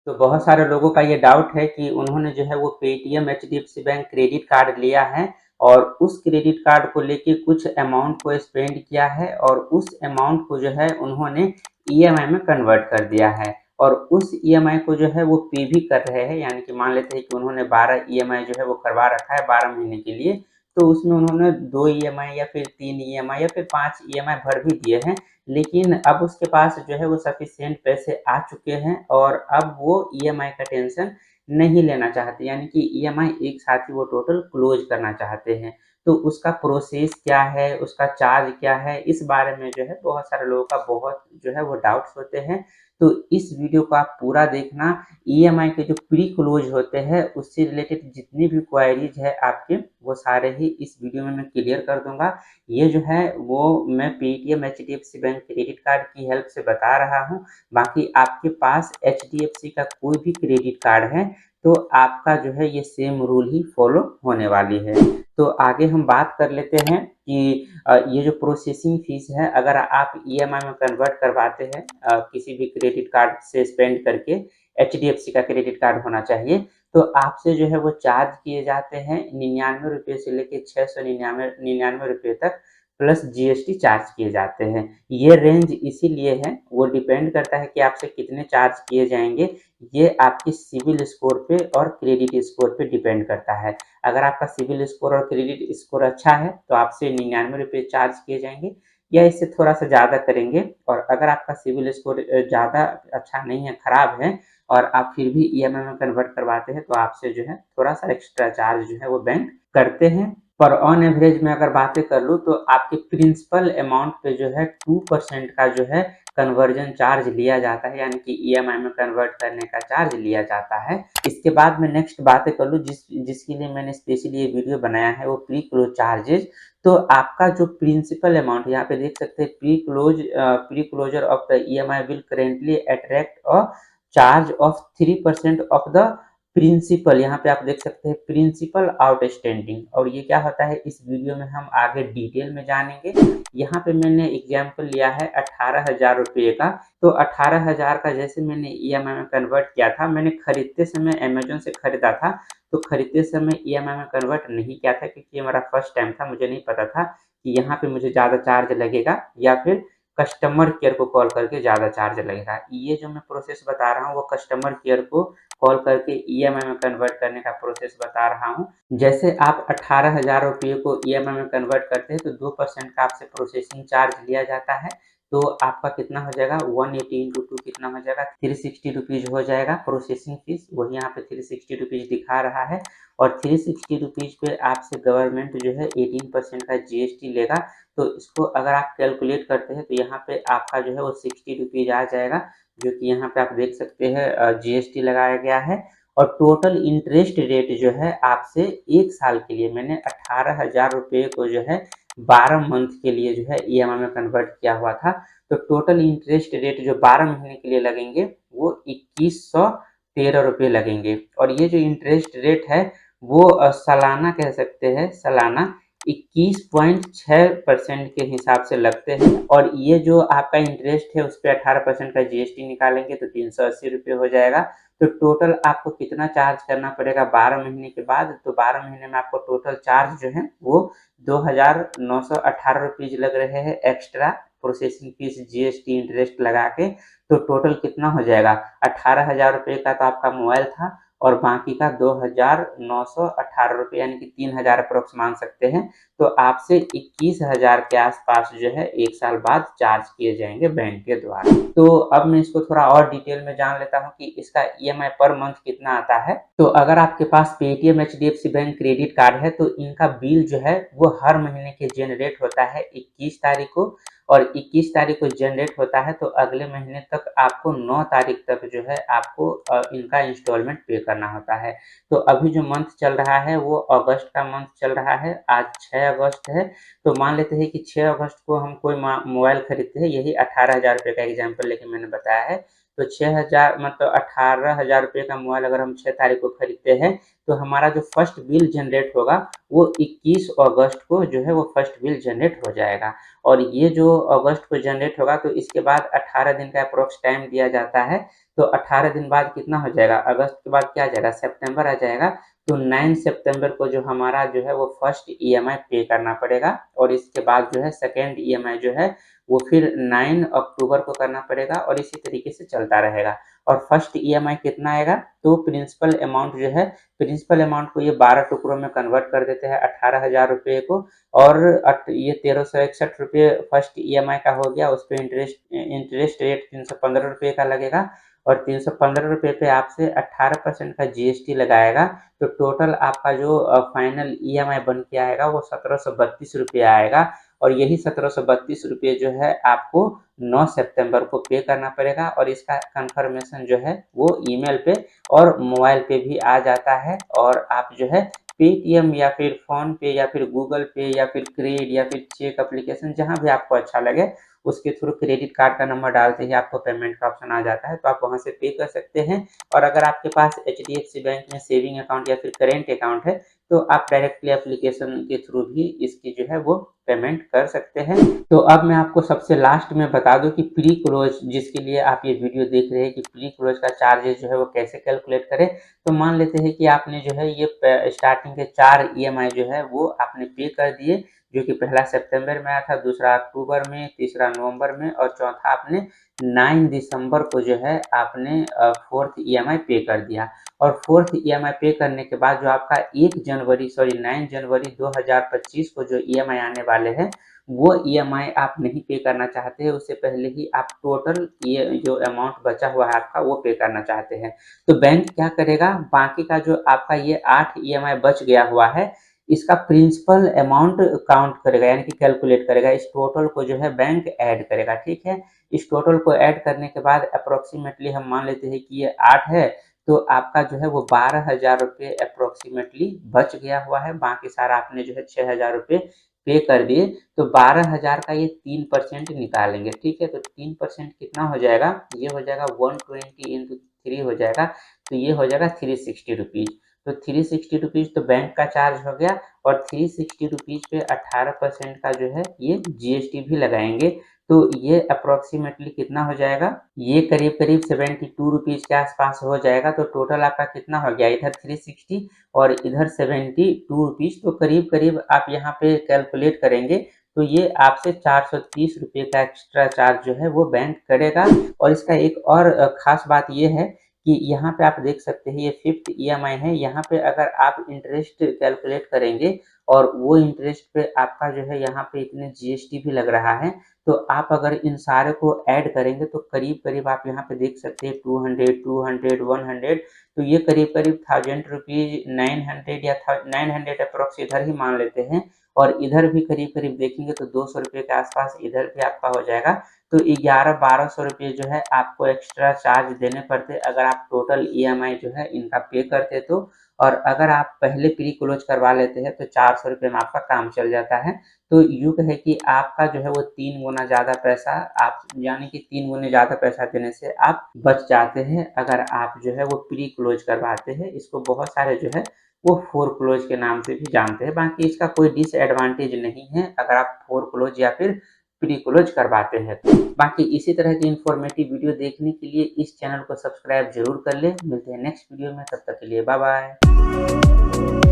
तो बहुत सारे लोगों का ये डाउट है कि उन्होंने जो है वो Paytm HDFC bank credit card लिया है और उस क्रेडिट कार्ड को लेके कुछ अमाउंट को स्पेंड किया है और उस अमाउंट को जो है उन्होंने ईएमआई में कन्वर्ट कर दिया है और उस ईएमआई को जो है वो पे भी कर रहे हैं, यानी कि मान लेते हैं कि उन्होंने 12 ईएमआई जो है वो करवा रखा है 12 महीने के लिए, तो उसमें उन्होंने 2 ईएमआई या फिर 3 ईएमआई या फिर 5 ईएमआई भर भी दिए हैं। लेकिन अब उसके पास जो है वो सफिशिएंट पैसे आ चुके हैं और अब वो ईएमआई का टेंशन नहीं लेना चाहते, यानी कि ईएमआई एक साथ ही वो टोटल क्लोज करना चाहते हैं। तो उसका प्रोसेस क्या है, उसका चार्ज क्या है, इस बारे में जो है बहुत सारे लोगों का बहुत जो है वो डाउट्स होते हैं। तो इस वीडियो को आप पूरा देखना। ईएमआई के जो प्री क्लोज होते हैं उससे रिलेटेड जितनी भी क्वायरीज है आपके, वो सारे ही इस वीडियो में मैं क्लियर कर दूंगा। ये जो है वो मैं Paytm HDFC bank credit card की हेल्प से बता रहा हूँ। बाकी आपके पास एचडीएफसी का कोई भी क्रेडिट कार्ड है तो आपका जो है ये सेम रूल ही फॉलो होने वाली है। तो आगे हम बात कर लेते हैं कि ये जो प्रोसेसिंग फीस है, अगर आप ईएमआई में कन्वर्ट करवाते हैं किसी भी क्रेडिट कार्ड से स्पेंड करके, एचडीएफसी का क्रेडिट कार्ड होना चाहिए, तो आपसे जो है वो चार्ज किए जाते हैं 99 रुपये से लेके 699 रुपये तक, प्लस जीएसटी चार्ज किए जाते हैं। ये रेंज इसीलिए है, वो डिपेंड करता है कि आपसे कितने चार्ज किए जाएंगे। ये आपकी सिविल स्कोर पे और क्रेडिट स्कोर पे डिपेंड करता है। अगर आपका सिविल स्कोर और क्रेडिट स्कोर अच्छा है तो आपसे 99 रुपये चार्ज किए जाएंगे या इससे थोड़ा सा ज़्यादा करेंगे। और अगर आपका सिविल स्कोर ज़्यादा अच्छा नहीं है, खराब है, और आप फिर भी ईएमआई में कन्वर्ट करवाते हैं तो आपसे जो है थोड़ा सा एक्स्ट्रा चार्ज जो है वो बैंक करते हैं। पर ऑन एवरेज में अगर बातें कर लूँ तो आपके प्रिंसिपल अमाउंट पे जो है 2% का जो है कन्वर्जन चार्ज लिया जाता है, यानी कि ईएमआई में कन्वर्ट करने का चार्ज लिया जाता है। इसके बाद में नेक्स्ट बातें कर लूँ जिसके लिए मैंने स्पेशली ये वीडियो बनाया है, वो प्री क्लोज चार्जेज। तो आपका जो प्रिंसिपल अमाउंट यहाँ पे देख सकते हैं, pre closure of the EMI will currently attract a charge of 3% of the principal. यहाँ पे आप देख सकते हैं प्रिंसिपल आउटस्टैंडिंग, और ये क्या होता है इस वीडियो में हम आगे डिटेल में जानेंगे। यहाँ पे मैंने एग्जाम्पल लिया है 18,000 रुपये का। तो 18,000 का जैसे मैंने ईएमआई में कन्वर्ट किया था, मैंने खरीदते समय अमेजोन से खरीदा था, तो खरीदते समय ईएमआई में कन्वर्ट नहीं किया था क्योंकि ये मेरा फर्स्ट टाइम था, मुझे नहीं पता था कि यहाँ पे मुझे ज़्यादा चार्ज लगेगा या फिर कस्टमर केयर को कॉल करके ज़्यादा चार्ज लगेगा। ये जो मैं प्रोसेस बता रहा हूँ वो कस्टमर केयर को कॉल करके ईएमआई में कन्वर्ट करने का प्रोसेस बता रहा हूँ। जैसे आप 18,000 रुपये को ईएमआई में कन्वर्ट करते हैं तो 2% का आपसे प्रोसेसिंग चार्ज लिया जाता है। तो आपका कितना हो जाएगा, 180 इंटू 2 कितना हो जाएगा, 360 रुपीज़ हो जाएगा प्रोसेसिंग फीस। वही यहाँ पे 360 रुपीज़ दिखा रहा है और 360 रुपीज़ पे आपसे गवर्नमेंट जो है 18% का जीएसटी लेगा। तो इसको अगर आप कैलकुलेट करते हैं तो यहाँ पे आपका जो है वो 60 रुपीज़ आ जाएगा, जो कि यहाँ पे आप देख सकते हैं जीएसटी लगाया गया है। और टोटल इंटरेस्ट रेट जो है आपसे 1 साल के लिए, मैंने 18,000 रुपये को जो है 12 मंथ के लिए जो है ईएमआई में कन्वर्ट किया हुआ था। तो टोटल इंटरेस्ट रेट जो 12 महीने के लिए लगेंगे वो 2113 रुपये लगेंगे। और ये जो इंटरेस्ट रेट है वो सालाना कह सकते हैं, सालाना 21.6% के हिसाब से लगते हैं। और ये जो आपका इंटरेस्ट है उस पर 18% का जीएसटी निकालेंगे तो 380 रुपये हो जाएगा। तो टोटल आपको कितना चार्ज करना पड़ेगा 12 महीने के बाद, तो 12 महीने में आपको टोटल चार्ज जो है वो 2,918 रुपीज़ लग रहे हैं extra processing fees GST interest लगा के। तो टोटल कितना हो जाएगा, 18,000 रुपये का तो आपका मोबाइल था और बाकी का 2,918 रुपये, यानी कि 3,000 अप्रोक्स मान सकते हैं। तो आपसे 21,000 के आसपास जो है 1 साल बाद चार्ज किए जाएंगे बैंक के द्वारा। तो अब मैं इसको थोड़ा और डिटेल में जान लेता हूँ कि इसका ईएमआई पर मंथ कितना आता है। तो अगर आपके पास Paytm HDFC bank credit card है तो इनका बिल जो है वो हर महीने के जनरेट होता है 21 तारीख को, और 21 तारीख को जनरेट होता है तो अगले महीने तक आपको 9 तारीख तक जो है आपको इनका इंस्टॉलमेंट पे करना होता है। तो अभी जो मंथ चल रहा है वो अगस्त का मंथ चल रहा है, आज 6 अगस्त है। तो मान लेते हैं कि 6 अगस्त को हम कोई मोबाइल खरीदते हैं, यही 18,000 रुपये का एग्जाम्पल लेके मैंने बताया है। तो 6,000 मतलब 18,000 रुपये का मोबाइल अगर हम 6 तारीख को खरीदते हैं, तो हमारा जो फर्स्ट बिल जनरेट होगा वो 21 अगस्त को जो है वो फर्स्ट बिल जनरेट हो जाएगा। और ये जो अगस्त को जनरेट होगा तो इसके बाद 18 दिन का अप्रॉक्स टाइम दिया जाता है। तो 18 दिन बाद कितना हो जाएगा, अगस्त के बाद क्या आ जाएगा, सितंबर आ जाएगा। तो 9 सितंबर को जो हमारा जो है वो फर्स्ट ईएमआई पे करना पड़ेगा और इसके बाद जो है सेकंड ईएमआई जो है वो फिर 9 अक्टूबर को करना पड़ेगा और इसी तरीके से चलता रहेगा। और फर्स्ट ईएमआई कितना आएगा, तो प्रिंसिपल अमाउंट जो है, प्रिंसिपल अमाउंट को ये 12 टुकड़ों में कन्वर्ट कर देते हैं 18,000 रुपये को। और ये 1361 रुपये फर्स्ट ईएमआई का हो गया, उस पर इंटरेस्ट रेट 315 रुपये का लगेगा और 315 रुपये पे आपसे 18% का जीएसटी लगाएगा। तो टोटल आपका जो फाइनल ईएमआई बन के आएगा वो 1732 रुपये आएगा। और यही 1732 रुपये जो है आपको 9 सितंबर को पे करना पड़ेगा और इसका कंफर्मेशन जो है वो ईमेल पे और मोबाइल पे भी आ जाता है। और आप जो है पेटीएम या फिर फ़ोन पे या फिर गूगल पे या फिर क्रेड या फिर चेक एप्लीकेशन जहाँ भी आपको अच्छा लगे उसके थ्रू क्रेडिट कार्ड का नंबर डालते ही आपको पेमेंट का ऑप्शन आ जाता है, तो आप वहाँ से पे कर सकते हैं। और अगर आपके पास एचडीएफसी बैंक में सेविंग अकाउंट या फिर करेंट अकाउंट है तो आप डायरेक्टली एप्लीकेशन के थ्रू भी इसकी जो है वो पेमेंट कर सकते हैं। तो अब मैं आपको सबसे लास्ट में बता दूं कि प्री क्लोज जिसके लिए आप ये वीडियो देख रहे हैं कि प्री क्लोज का चार्जेस जो है वो कैसे कैलकुलेट करें। तो मान लेते हैं कि आपने जो है ये स्टार्टिंग के 4 ईएमआई जो है वो आपने पे कर दिए, जो कि पहला सितंबर में आया था, दूसरा अक्टूबर में, तीसरा नवंबर में और चौथा आपने 9 दिसंबर को जो है आपने फोर्थ ईएमआई पे कर दिया। और फोर्थ ईएमआई पे करने के बाद जो आपका 9 जनवरी 2025 को जो ईएमआई आने वाले हैं वो ईएमआई आप नहीं पे करना चाहते हैं, उससे पहले ही आप टोटल ये जो अमाउंट बचा हुआ है आपका वो पे करना चाहते हैं। तो बैंक क्या करेगा, बाकी का जो आपका ये 8 ईएमआई बच गया हुआ है इसका प्रिंसिपल अमाउंट काउंट करेगा, यानी कि कैलकुलेट करेगा, इस टोटल को जो है बैंक ऐड करेगा। ठीक है, इस टोटल को ऐड करने के बाद अप्रोक्सीमेटली हम मान लेते हैं कि ये 8 है, तो आपका जो है वो 12,000 रुपये अप्रोक्सीमेटली बच गया हुआ है। बाकी सारा आपने जो है 6,000 रुपये पे कर दिए, तो 12,000 का ये 3% निकालेंगे। ठीक है, तो 3% कितना हो जाएगा, ये हो जाएगा 120 इंटू 3 हो जाएगा, तो ये हो जाएगा 360 रुपीज़। तो 360 रुपीज़ तो बैंक का चार्ज हो गया और 360 रुपीज़ पे 18% का जो है ये जीएसटी भी लगाएंगे। तो ये अप्रोक्सीमेटली कितना हो जाएगा, ये करीब करीब 72 रुपीज़ के आसपास हो जाएगा। तो टोटल आपका कितना हो गया, इधर 360 और इधर 72 रुपीज़, तो करीब करीब आप यहाँ पे कैलकुलेट करेंगे तो ये आपसे 430 रुपये का एक्स्ट्रा चार्ज जो है वो बैंक करेगा। और इसका एक और खास बात ये है कि यहाँ पे आप देख सकते हैं ये फिफ्थ ईएमआई है, यहाँ पे अगर आप इंटरेस्ट कैलकुलेट करेंगे और वो इंटरेस्ट पे आपका जो है यहाँ पे इतने जीएसटी भी लग रहा है, तो आप अगर इन सारे को ऐड करेंगे तो करीब करीब आप यहाँ पे देख सकते हैं 200, 100, तो ये करीब करीब 1000 रुपीज़ 900 या 900 अप्रोक्स इधर ही मान लेते हैं। और इधर भी करीब करीब देखेंगे तो 200 रुपये के आसपास इधर भी आपका हो जाएगा। तो 11-1200 रुपये जो है आपको एक्स्ट्रा चार्ज देने पड़ते अगर आप टोटल ईएमआई जो है इनका पे करते तो। और अगर आप पहले प्री क्लोज करवा लेते हैं तो 400 रुपये में आपका काम चल जाता है। तो यूँ है कि आपका जो है वो 3 गुना ज़्यादा पैसा, आप यानी कि 3 गुने ज़्यादा पैसा देने से आप बच जाते हैं अगर आप जो है वो प्री क्लोज करवाते हैं। इसको बहुत सारे जो है वो फोरक्लोज के नाम से भी जानते हैं। बाकी इसका कोई डिसएडवांटेज नहीं है अगर आप फोरक्लोज या फिर प्री क्लोज करवाते हैं तो। बाकी इसी तरह की इन्फॉर्मेटिव वीडियो देखने के लिए इस चैनल को सब्सक्राइब जरूर कर लें। मिलते हैं नेक्स्ट वीडियो में, तब तक के लिए बाय बाय।